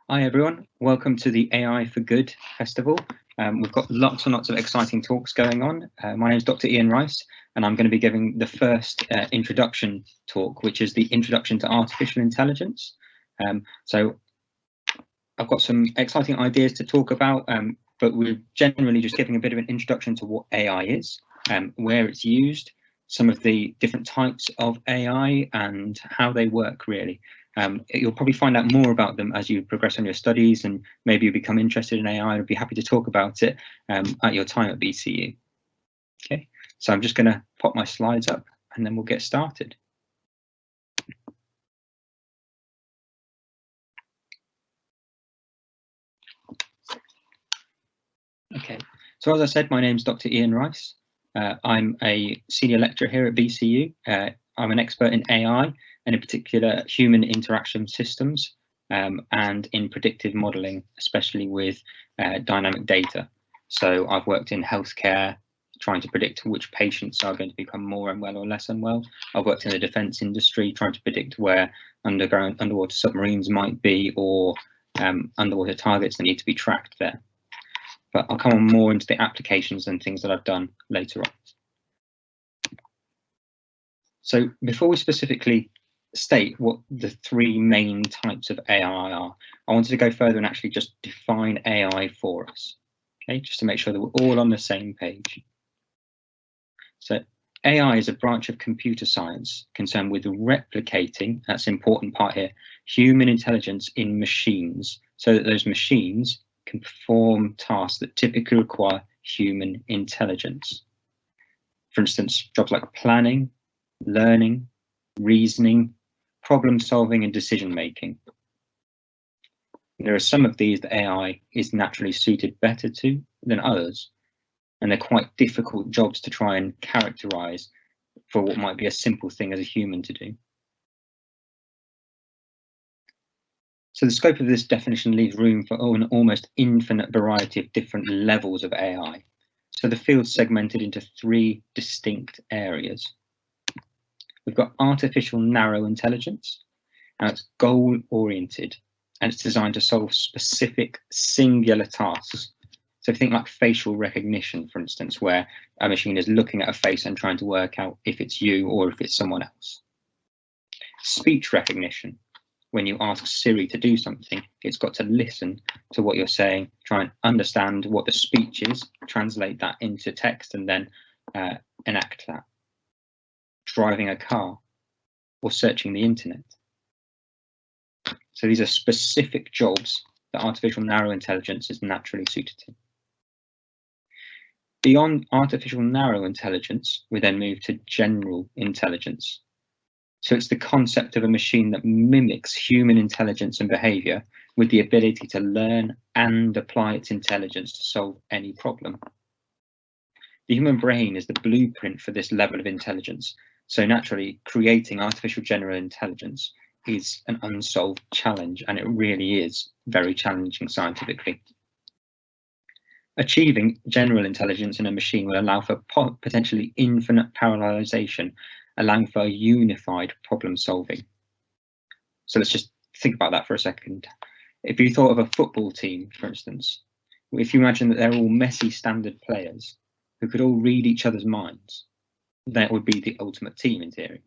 Hi everyone, welcome to the AI for Good Festival. We've got lots and lots of exciting talks going on. My name is Dr. Ian Rice, and I'm going to be giving the first introduction talk, which is the Introduction to Artificial Intelligence. So I've got some exciting ideas to talk about, but we're generally just giving a bit of an introduction to what AI is, where it's used, some of the different types of AI and how they work really. You'll probably find out more about them as you progress on your studies, and maybe you become interested in AI. I'd be happy to talk about it at your time at BCU. Okay, so I'm just going to pop my slides up and then we'll get started. Okay, so as I said, my name is Dr. Ian Rice. I'm a senior lecturer here at BCU. I'm an expert in AI, and in particular human interaction systems, and in predictive modelling, especially with dynamic data. So I've worked in healthcare, trying to predict which patients are going to become more unwell or less unwell. I've worked in the defence industry, trying to predict where underwater submarines might be, or underwater targets that need to be tracked there. But I'll come on more into the applications and things that I've done later on. So before we specifically state what the three main types of AI are, I wanted to go further and actually just define AI for us, okay, just to make sure that we're all on the same page. So AI is a branch of computer science concerned with replicating, that's the important part here, human intelligence in machines, so that those machines can perform tasks that typically require human intelligence. For instance, jobs like planning, learning, reasoning, problem solving, and decision making. There are some of these that AI is naturally suited better to than others, and they're quite difficult jobs to try and characterize for what might be a simple thing as a human to do. So the scope of this definition leaves room for an almost infinite variety of different levels of AI. So the field's segmented into three distinct areas. We've got artificial narrow intelligence, and it's goal-oriented, and it's designed to solve specific singular tasks. So think like facial recognition, for instance, where a machine is looking at a face and trying to work out if it's you or if it's someone else. Speech recognition. When you ask Siri to do something, it's got to listen to what you're saying, try and understand what the speech is, translate that into text, and then enact that. Driving a car or searching the internet. So these are specific jobs that artificial narrow intelligence is naturally suited to. Beyond artificial narrow intelligence, we then move to general intelligence. So it's the concept of a machine that mimics human intelligence and behavior with the ability to learn and apply its intelligence to solve any problem. The human brain is the blueprint for this level of intelligence. So naturally, creating artificial general intelligence is an unsolved challenge, and it really is very challenging scientifically. Achieving general intelligence in a machine will allow for potentially infinite parallelization, allowing for unified problem solving. So let's just think about that for a second. If you thought of a football team, for instance, if you imagine that they're all messy standard players who could all read each other's minds, that would be the ultimate team in theory.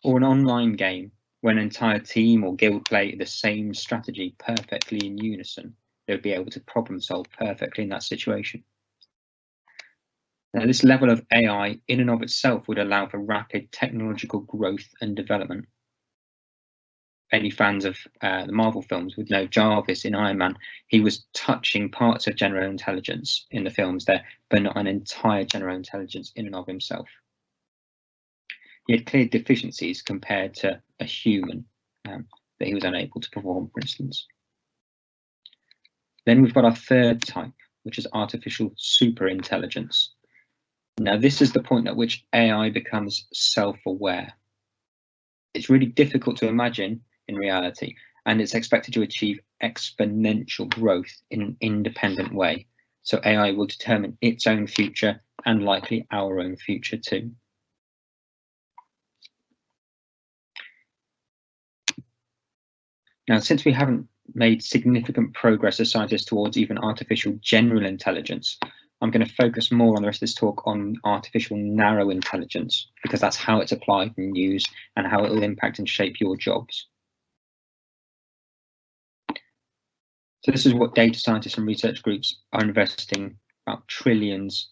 Or an online game where an entire team or guild play the same strategy perfectly in unison, they would be able to problem solve perfectly in that situation. Now, this level of AI in and of itself would allow for rapid technological growth and development. Any fans of the Marvel films would know Jarvis in Iron Man. He was touching parts of general intelligence in the films there, but not an entire general intelligence in and of himself. He had clear deficiencies compared to a human that he was unable to perform, for instance. Then we've got our third type, which is artificial superintelligence. Now, this is the point at which AI becomes self-aware. It's really difficult to imagine in reality, and it's expected to achieve exponential growth in an independent way. So AI will determine its own future and likely our own future too. Now, since we haven't made significant progress as scientists towards even artificial general intelligence. I'm going to focus more on the rest of this talk on artificial narrow intelligence, because that's how it's applied and used and how it will impact and shape your jobs. So this is what data scientists and research groups are investing about trillions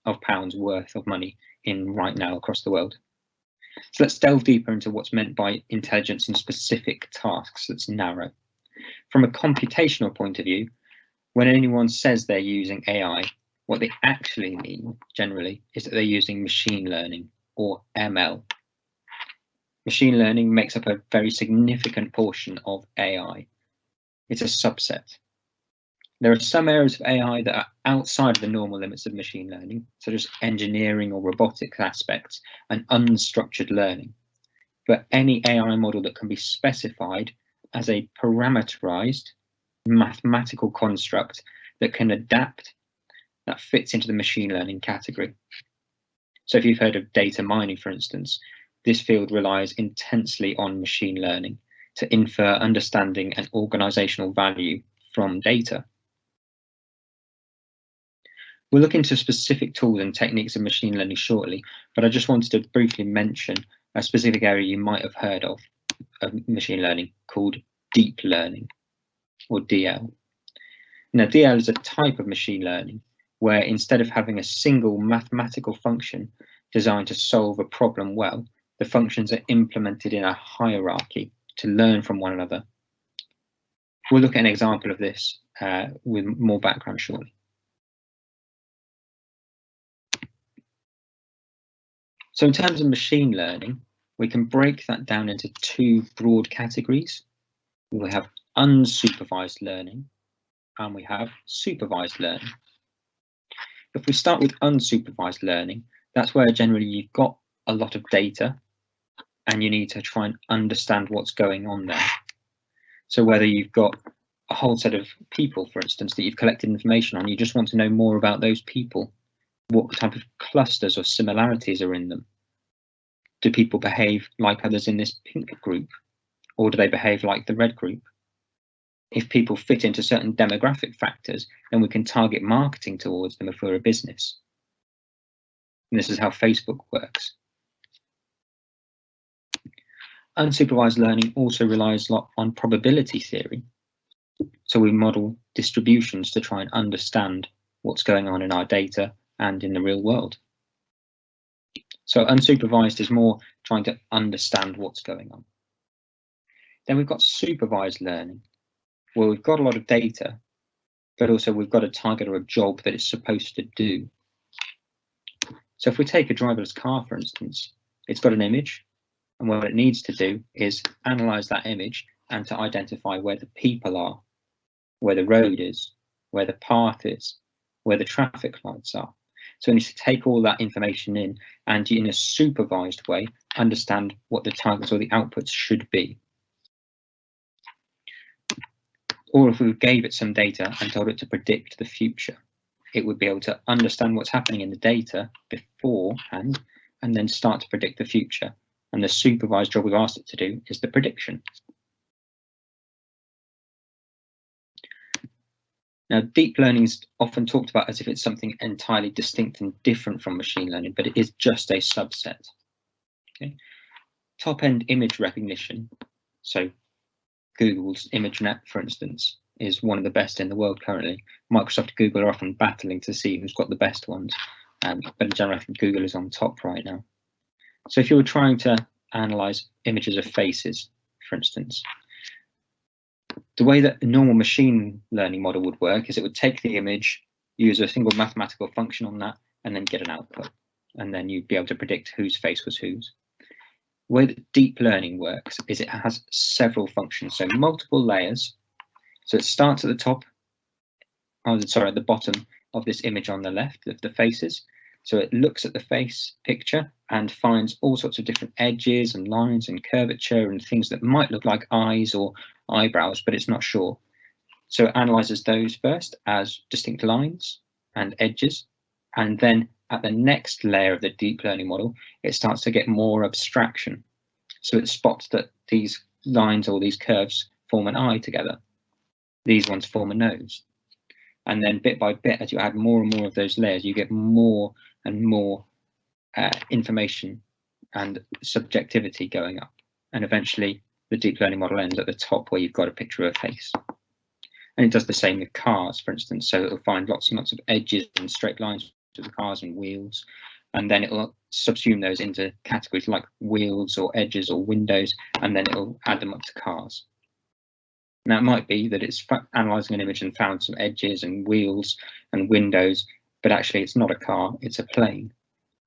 of pounds worth of money in right now across the world. So let's delve deeper into what's meant by intelligence and specific tasks that's narrow. From a computational point of view, when anyone says they're using AI, what they actually mean generally is that they're using machine learning, or ML. Machine learning makes up a very significant portion of AI. It's a subset. There are some areas of AI that are outside of the normal limits of machine learning, such as engineering or robotics aspects and unstructured learning. But any AI model that can be specified as a parameterized mathematical construct that can adapt, that fits into the machine learning category. So if you've heard of data mining, for instance, this field relies intensely on machine learning to infer understanding and organizational value from data. We'll look into specific tools and techniques of machine learning shortly, but I just wanted to briefly mention a specific area you might have heard of machine learning called deep learning, or DL. Now, DL is a type of machine learning where instead of having a single mathematical function designed to solve a problem well, the functions are implemented in a hierarchy to learn from one another. We'll look at an example of this with more background shortly. So in terms of machine learning, we can break that down into two broad categories. We have unsupervised learning and we have supervised learning. If we start with unsupervised learning, that's where generally you've got a lot of data and you need to try and understand what's going on there. So whether you've got a whole set of people, for instance, that you've collected information on, you just want to know more about those people. What type of clusters or similarities are in them? Do people behave like others in this pink group, or do they behave like the red group? If people fit into certain demographic factors, then we can target marketing towards them if we're a business. And this is how Facebook works. Unsupervised learning also relies a lot on probability theory. So we model distributions to try and understand what's going on in our data and in the real world. So unsupervised is more trying to understand what's going on. Then we've got supervised learning, where we've got a lot of data, but also we've got a target or a job that it's supposed to do. So if we take a driverless car, for instance, it's got an image, and what it needs to do is analyze that image and to identify where the people are, where the road is, where the path is, where the traffic lights are. So it needs to take all that information in and in a supervised way, understand what the targets or the outputs should be. Or if we gave it some data and told it to predict the future, it would be able to understand what's happening in the data beforehand and then start to predict the future. And the supervised job we've asked it to do is the prediction. Now, deep learning is often talked about as if it's something entirely distinct and different from machine learning, but it is just a subset. Okay. Top-end image recognition, so Google's ImageNet, for instance, is one of the best in the world currently. Microsoft and Google are often battling to see who's got the best ones, but in general, I think Google is on top right now. So if you were trying to analyze images of faces, for instance, the way that a normal machine learning model would work is it would take the image, use a single mathematical function on that, and then get an output. And then you'd be able to predict whose face was whose. The way that deep learning works is it has several functions, so multiple layers. So it starts at the top, at the bottom of this image on the left of the faces. So it looks at the face picture and finds all sorts of different edges and lines and curvature and things that might look like eyes or eyebrows, but it's not sure. So it analyzes those first as distinct lines and edges. And then at the next layer of the deep learning model, it starts to get more abstraction. So it spots that these lines or these curves form an eye together. these ones form a nose. And then bit by bit, as you add more and more of those layers, you get more and more information and subjectivity going up. And eventually the deep learning model ends at the top where you've got a picture of a face. And it does the same with cars, for instance. So it'll find lots and lots of edges and straight lines to the cars and wheels. And then it'll subsume those into categories like wheels or edges or windows, and then it'll add them up to cars. Now, it might be that it's analysing an image and found some edges and wheels and windows, but actually it's not a car, it's a plane.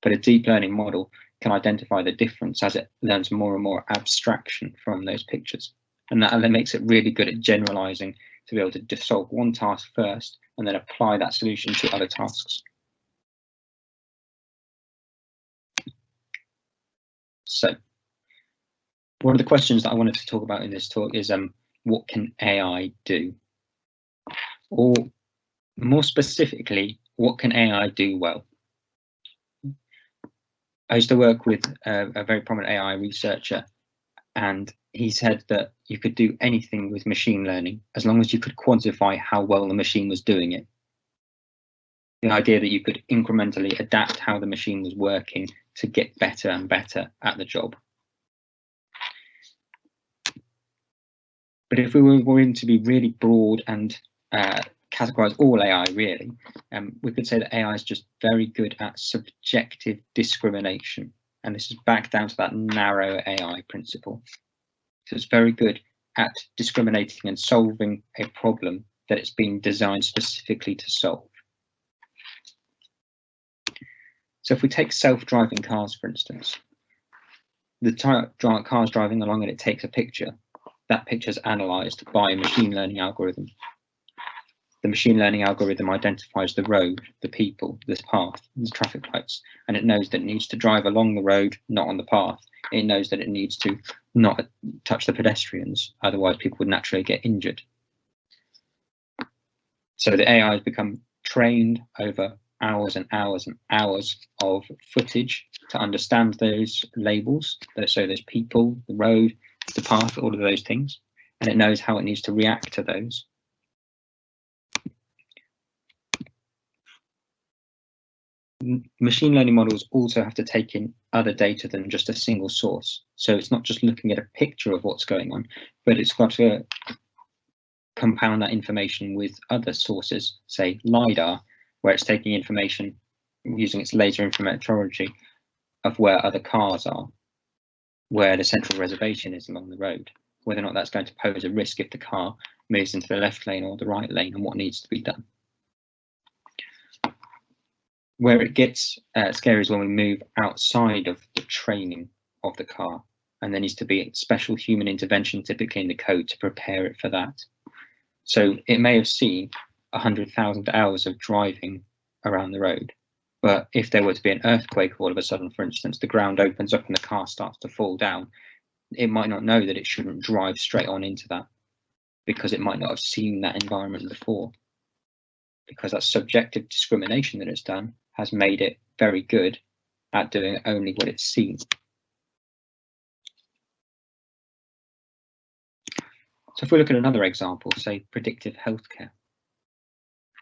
But a deep learning model can identify the difference as it learns more and more abstraction from those pictures. And that makes it really good at generalising to be able to solve one task first and then apply that solution to other tasks. So one of the questions that I wanted to talk about in this talk is what can AI do? Or more specifically, what can AI do well? I used to work with a very prominent AI researcher, and he said that you could do anything with machine learning as long as you could quantify how well the machine was doing it. The idea that you could incrementally adapt how the machine was working to get better and better at the job. But if we were going to be really broad and categorize all AI really, we could say that AI is just very good at subjective discrimination. And this is back down to that narrow AI principle. So it's very good at discriminating and solving a problem that it's been designed specifically to solve. So if we take self-driving cars, for instance, the car's driving along and it takes a picture. That picture is analysed by a machine learning algorithm. The machine learning algorithm identifies the road, the people, this path, the traffic lights, and it knows that it needs to drive along the road, not on the path. It knows that it needs to not touch the pedestrians, otherwise people would naturally get injured. So the AI has become trained over hours and hours and hours of footage to understand those labels. So there's people, the road, the path, all of those things, and it knows how it needs to react to those. Machine learning models also have to take in other data than just a single source. So it's not just looking at a picture of what's going on, but it's got to compound that information with other sources, say LiDAR, where it's taking information using its laser interferometry of where other cars are, where the central reservation is along the road, whether or not that's going to pose a risk if the car moves into the left lane or the right lane, and what needs to be done. Where it gets scary is when we move outside of the training of the car, and there needs to be special human intervention, typically in the code, to prepare it for that. So it may have seen 100,000 hours of driving around the road, but if there were to be an earthquake all of a sudden, for instance, the ground opens up and the car starts to fall down, it might not know that it shouldn't drive straight on into that, because it might not have seen that environment before. Because that subjective discrimination that it's done has made it very good at doing only what it's seen. So if we look at another example, say predictive healthcare.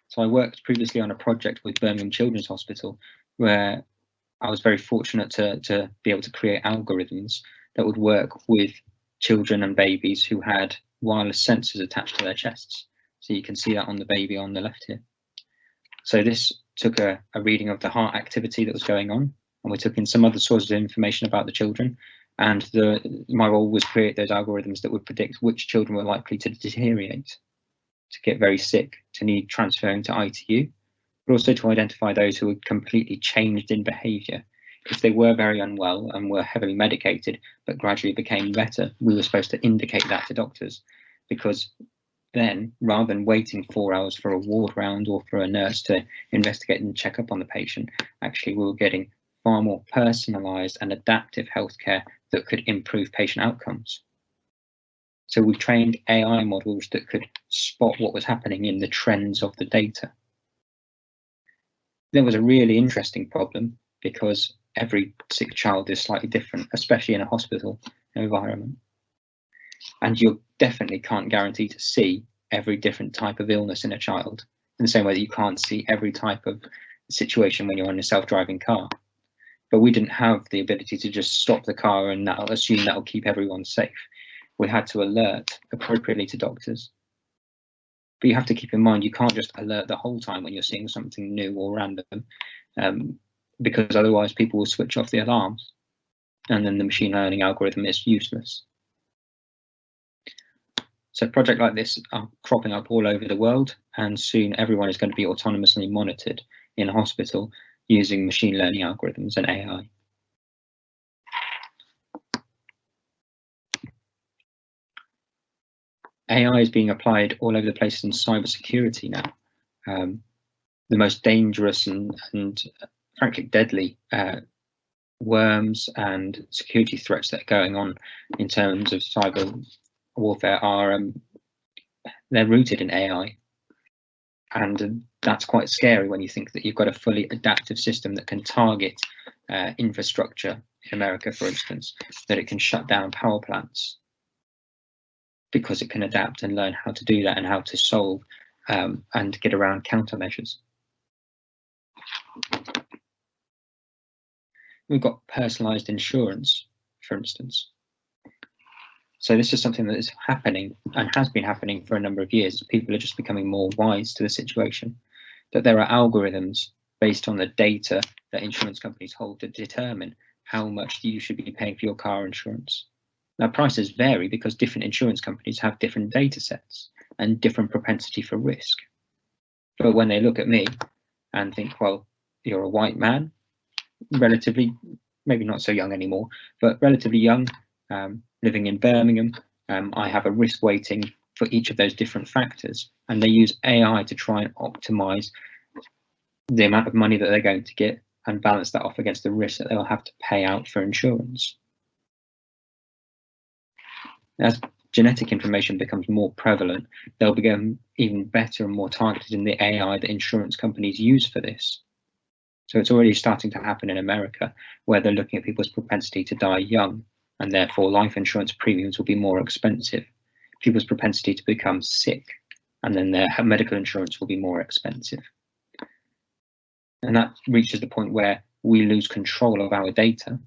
So I worked previously on a project with Birmingham Children's Hospital where I was very fortunate to be able to create algorithms that would work with children and babies who had wireless sensors attached to their chests. So you can see that on the baby on the left here. So this took a reading of the heart activity that was going on, and we took in some other sources of information about the children, and my role was create those algorithms that would predict which children were likely to deteriorate, to get very sick, to need transferring to ITU, but also to identify those who had completely changed in behaviour. If they were very unwell and were heavily medicated but gradually became better, we were supposed to indicate that to doctors, because then, rather than waiting 4 hours for a ward round or for a nurse to investigate and check up on the patient, actually we were getting far more personalised and adaptive healthcare that could improve patient outcomes. So we trained AI models that could spot what was happening in the trends of the data. There was a really interesting problem because every sick child is slightly different, especially in a hospital environment. And you definitely can't guarantee to see every different type of illness in a child, in the same way that you can't see every type of situation when you're in a self-driving car. But we didn't have the ability to just stop the car and assume that'll keep everyone safe. We had to alert appropriately to doctors. But you have to keep in mind, you can't just alert the whole time when you're seeing something new or random, because otherwise people will switch off the alarms, and then the machine learning algorithm is useless. So projects like this are cropping up all over the world, and soon everyone is going to be autonomously monitored in a hospital using machine learning algorithms and AI. AI is being applied all over the place in cybersecurity now. The most dangerous and frankly deadly worms and security threats that are going on in terms of cyber warfare are they're rooted in AI, and that's quite scary when you think that you've got a fully adaptive system that can target infrastructure in America, for instance, that it can shut down power plants because it can adapt and learn how to do that and how to solve and get around countermeasures. We've got personalized insurance, for instance. So this is something that is happening and has been happening for a number of years. People are just becoming more wise to the situation, that there are algorithms based on the data that insurance companies hold to determine how much you should be paying for your car insurance. Now, prices vary because different insurance companies have different data sets and different propensity for risk. But when they look at me and think, well, you're a white man, relatively, maybe not so young anymore, but relatively young, living in Birmingham, I have a risk weighting for each of those different factors, and they use AI to try and optimize the amount of money that they're going to get and balance that off against the risk that they'll have to pay out for insurance. As genetic information becomes more prevalent, they'll become even better and more targeted in the AI that insurance companies use for this. So it's already starting to happen in America, where they're looking at people's propensity to die young, and therefore life insurance premiums will be more expensive. People's propensity to become sick, and then their medical insurance will be more expensive. And that reaches the point where we lose control of our data,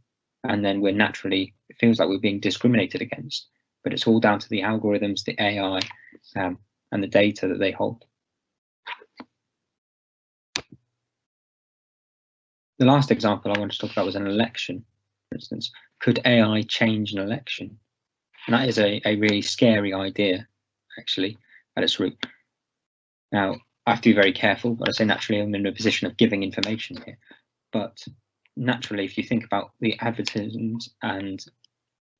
and then we're naturally, it feels like we're being discriminated against. But it's all down to the algorithms, the AI, and the data that they hold. The last example I want to talk about was an election, for instance. Could AI change an election? And that is a really scary idea, actually, at its root. Now, I have to be very careful, but I say naturally I'm in a position of giving information here. But naturally, if you think about the advertisements and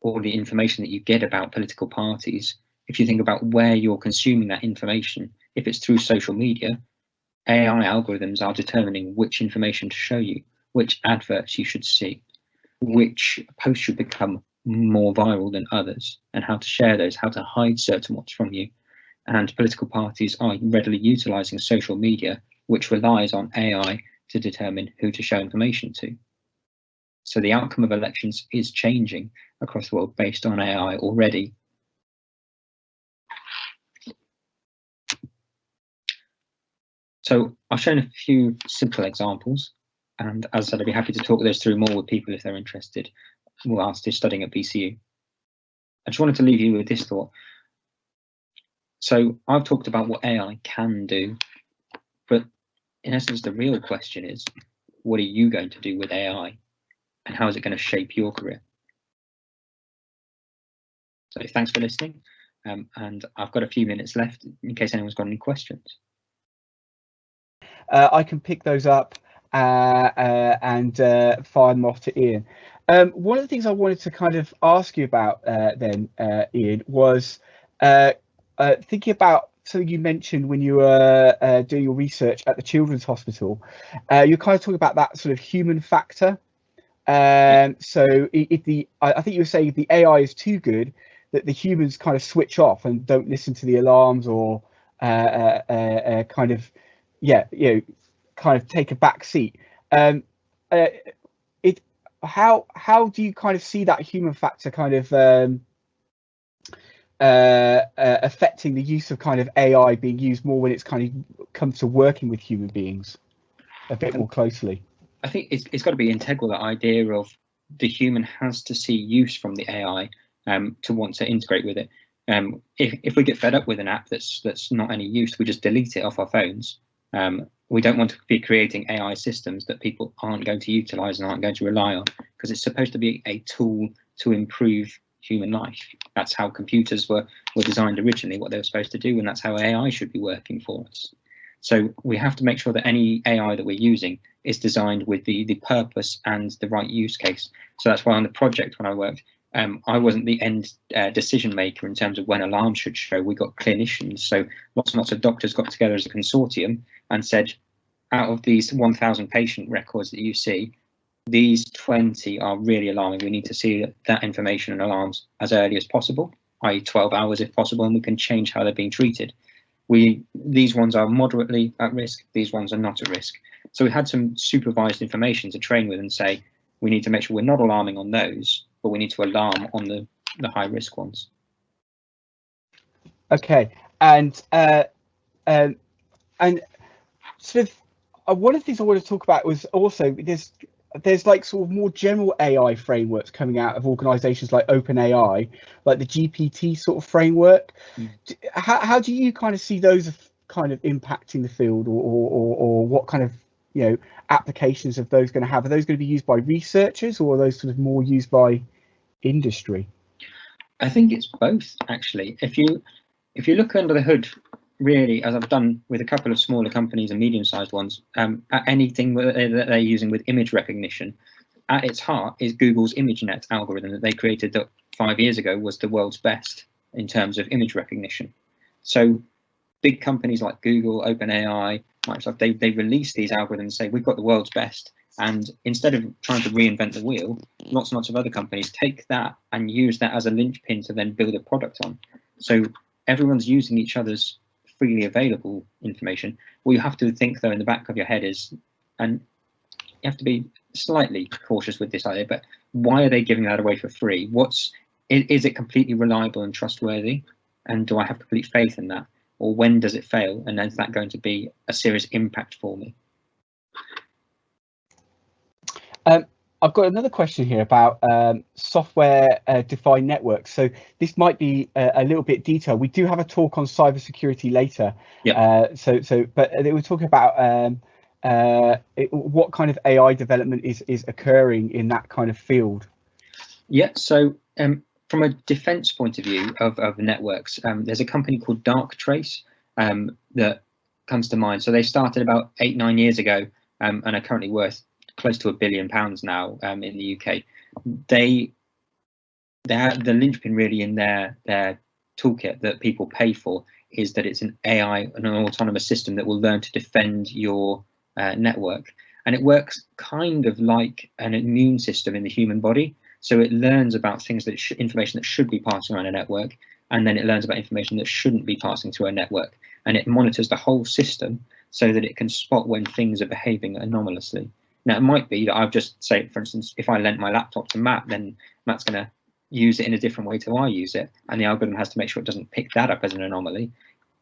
all the information that you get about political parties, if you think about where you're consuming that information, if it's through social media, AI algorithms are determining which information to show you, which adverts you should see, which posts should become more viral than others, and how to share those, how to hide certain ones from you. And political parties are readily utilizing social media, which relies on AI to determine who to show information to. So the outcome of elections is changing across the world based on AI already. So I've shown a few simple examples, and as I said, I'd be happy to talk those through more with people if they're interested, whilst they're studying at BCU. I just wanted to leave you with this thought. So I've talked about what AI can do, but in essence, the real question is, what are you going to do with AI, and how is it going to shape your career? So thanks for listening, and I've got a few minutes left in case anyone's got any questions. I can pick those up and fire them off to Ian. One of the things I wanted to kind of ask you about then, Ian, was thinking about something you mentioned when you were doing your research at the Children's Hospital. You're kind of talking about that sort of human factor. So I think you were saying if the AI is too good, that the humans kind of switch off and don't listen to the alarms, or kind of, yeah, you know, kind of take a back seat. How do you kind of see that human factor kind of affecting the use of kind of AI being used more when it's kind of comes to working with human beings a bit more closely? I think it's got to be integral, that idea of the human has to see use from the AI to want to integrate with it. If we get fed up with an app that's not any use, we just delete it off our phones. We don't want to be creating AI systems that people aren't going to utilize and aren't going to rely on, because it's supposed to be a tool to improve human life. That's how computers were designed originally, what they were supposed to do, and that's how AI should be working for us. So we have to make sure that any AI that we're using is designed with the purpose and the right use case. So that's why on the project when I worked, I wasn't the end decision maker in terms of when alarms should show. We got clinicians, so lots and lots of doctors got together as a consortium and said, out of these 1,000 patient records that you see, these 20 are really alarming. We need to see that information and alarms as early as possible, i.e. 12 hours if possible, and we can change how they're being treated. These ones are moderately at risk, these ones are not at risk. So we had some supervised information to train with and say, we need to make sure we're not alarming on those, but we need to alarm on the high risk ones. Okay, and sort of one of the things I want to talk about was also there's like sort of more general AI frameworks coming out of organizations like OpenAI, like the GPT sort of framework. How do you kind of see those kind of impacting the field, or what kind of, you know, applications of those going to have? Are those going to be used by researchers, or are those sort of more used by industry? I think it's both, actually. If you look under the hood, really, as I've done with a couple of smaller companies and medium-sized ones, at anything that they're using with image recognition, at its heart is Google's ImageNet algorithm that they created that 5 years ago was the world's best in terms of image recognition. So big companies like Google, OpenAI, Microsoft, they release these algorithms and say, we've got the world's best. And instead of trying to reinvent the wheel, lots and lots of other companies take that and use that as a linchpin to then build a product on. So everyone's using each other's freely available information. What you have to think, though, in the back of your head is, and you have to be slightly cautious with this idea, but why are they giving that away for free? Is it completely reliable and trustworthy? And do I have complete faith in that? Or when does it fail? And is that going to be a serious impact for me? I've got another question here about software defined networks. So this might be a little bit detailed. We do have a talk on cybersecurity later. Yeah. But they were talking about what kind of AI development is occurring in that kind of field. Yeah. So from a defense point of view of networks, there's a company called Darktrace that comes to mind. So they started about 8-9 years ago and are currently worth close to £1 billion now in the UK. They have the linchpin really in their toolkit that people pay for is that it's an AI, an autonomous system that will learn to defend your network. And it works kind of like an immune system in the human body. So it learns about things that information that should be passing around a network, and then it learns about information that shouldn't be passing through a network. And it monitors the whole system so that it can spot when things are behaving anomalously. Now, it might be that I've just say, for instance, if I lent my laptop to Matt, then Matt's going to use it in a different way to I use it. And the algorithm has to make sure it doesn't pick that up as an anomaly.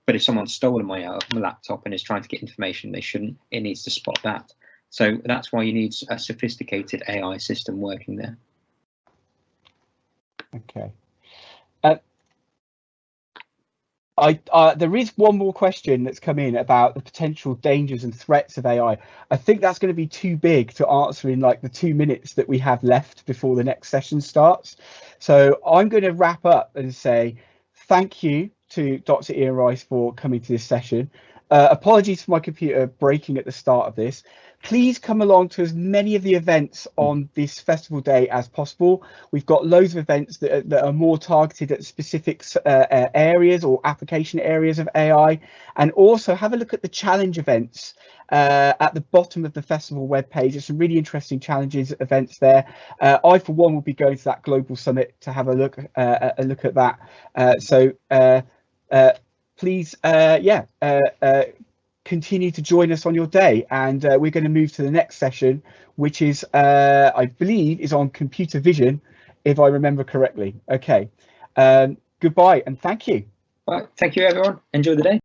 But if someone's stolen my laptop and is trying to get information they shouldn't, it needs to spot that. So that's why you need a sophisticated AI system working there. Okay. There is one more question that's come in about the potential dangers and threats of AI. I think that's going to be too big to answer in like the 2 minutes that we have left before the next session starts. So I'm going to wrap up and say thank you to Dr. Ian Rice for coming to this session. Apologies for my computer breaking at the start of this. Please come along to as many of the events on this festival day as possible. We've got loads of events that are more targeted at specific areas or application areas of AI. And also have a look at the challenge events at the bottom of the festival webpage. There's some really interesting challenges events there. I, for one, will be going to that global summit to have a look at that. Please, continue to join us on your day, and we're going to move to the next session, which is, I believe, is on computer vision, if I remember correctly. Okay, good goodbye and thank you. Right, thank you everyone. Enjoy the day.